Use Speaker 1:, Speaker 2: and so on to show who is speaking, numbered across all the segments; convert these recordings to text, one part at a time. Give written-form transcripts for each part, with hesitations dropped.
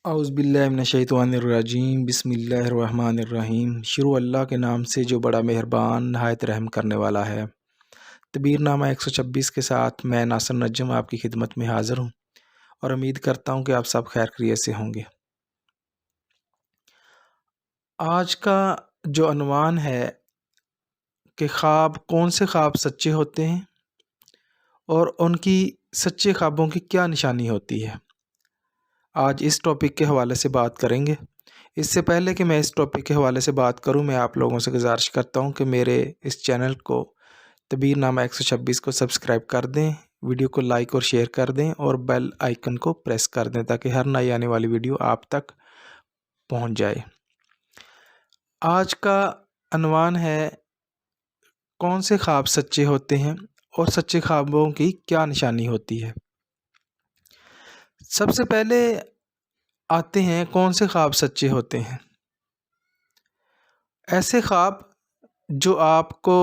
Speaker 1: اعوذ باللہ من الشیطان الرجیم، بسم اللہ الرحمن الرحیم۔ شروع اللہ کے نام سے جو بڑا مہربان نہایت رحم کرنے والا ہے۔ تبیر نامہ 126 کے ساتھ میں ناصر نجم آپ کی خدمت میں حاضر ہوں اور امید کرتا ہوں کہ آپ سب خیر خیریت سے ہوں گے۔ آج کا جو عنوان ہے کہ خواب، کون سے خواب سچے ہوتے ہیں اور ان کی سچے خوابوں کی کیا نشانی ہوتی ہے، آج اس ٹاپک کے حوالے سے بات کریں گے۔ اس سے پہلے کہ میں اس ٹاپک کے حوالے سے بات کروں، میں آپ لوگوں سے گزارش کرتا ہوں کہ میرے اس چینل کو تبیر نامہ 126 کو سبسکرائب کر دیں، ویڈیو کو لائک اور شیئر کر دیں اور بیل آئیکن کو پریس کر دیں تاکہ ہر نئی آنے والی ویڈیو آپ تک پہنچ جائے۔ آج کا عنوان ہے کون سے خواب سچے ہوتے ہیں اور سچے خوابوں کی کیا نشانی ہوتی ہے۔ سب سے پہلے آتے ہیں کون سے خواب سچے ہوتے ہیں۔ ایسے خواب جو آپ کو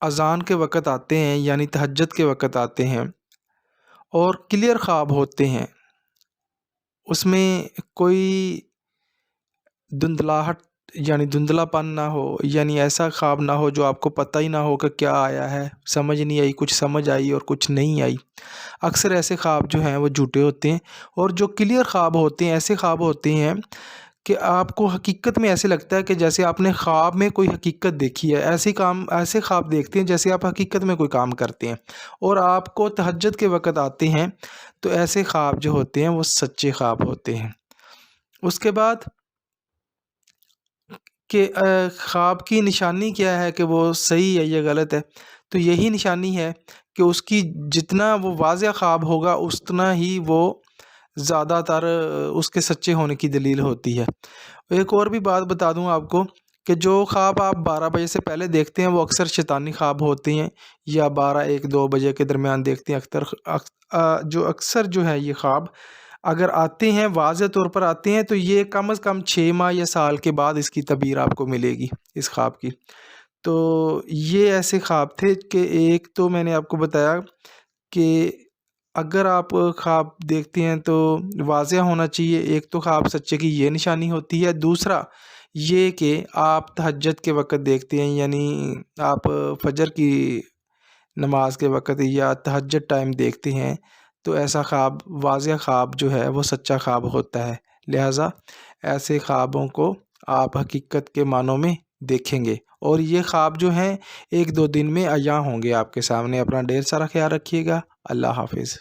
Speaker 1: اذان کے وقت آتے ہیں، یعنی تہجد کے وقت آتے ہیں اور کلیئر خواب ہوتے ہیں، اس میں کوئی دھندلاہٹ یعنی دھندلا پن نہ ہو، یعنی ایسا خواب نہ ہو جو آپ کو پتہ ہی نہ ہو کہ کیا آیا ہے، سمجھ نہیں آئی، کچھ سمجھ آئی اور کچھ نہیں آئی۔ اکثر ایسے خواب جو ہیں وہ جھوٹے ہوتے ہیں، اور جو کلیئر خواب ہوتے ہیں ایسے خواب ہوتے ہیں کہ آپ کو حقیقت میں ایسے لگتا ہے کہ جیسے آپ نے خواب میں کوئی حقیقت دیکھی ہے۔ ایسے خواب دیکھتے ہیں جیسے آپ حقیقت میں کوئی کام کرتے ہیں اور آپ کو تہجد کے وقت آتے ہیں، تو ایسے خواب جو ہوتے ہیں وہ سچے خواب ہوتے ہیں۔ اس کے بعد کہ خواب کی نشانی کیا ہے کہ وہ صحیح ہے یا غلط ہے، تو یہی نشانی ہے کہ اس کی جتنا وہ واضح خواب ہوگا اتنا ہی وہ زیادہ تر اس کے سچے ہونے کی دلیل ہوتی ہے۔ ایک اور بھی بات بتا دوں آپ کو کہ جو خواب آپ 12 بجے سے پہلے دیکھتے ہیں وہ اکثر شیطانی خواب ہوتے ہیں، یا 12، 1، 2 بجے کے درمیان دیکھتے ہیں اکثر جو ہے یہ خواب اگر آتے ہیں، واضح طور پر آتے ہیں، تو یہ کم از کم 6 ماہ یا سال کے بعد اس کی تعبیر آپ کو ملے گی اس خواب کی۔ تو یہ ایسے خواب تھے کہ ایک تو میں نے آپ کو بتایا کہ اگر آپ خواب دیکھتے ہیں تو واضح ہونا چاہیے، ایک تو خواب سچے کی یہ نشانی ہوتی ہے، دوسرا یہ کہ آپ تہجد کے وقت دیکھتے ہیں، یعنی آپ فجر کی نماز کے وقت یا تہجد ٹائم دیکھتے ہیں، تو ایسا خواب، واضح خواب جو ہے وہ سچا خواب ہوتا ہے۔ لہٰذا ایسے خوابوں کو آپ حقیقت کے معنوں میں دیکھیں گے، اور یہ خواب جو ہیں 1-2 دن میں عیاں ہوں گے آپ کے سامنے۔ اپنا ڈھیر سارا خیال رکھیے گا۔ اللہ حافظ۔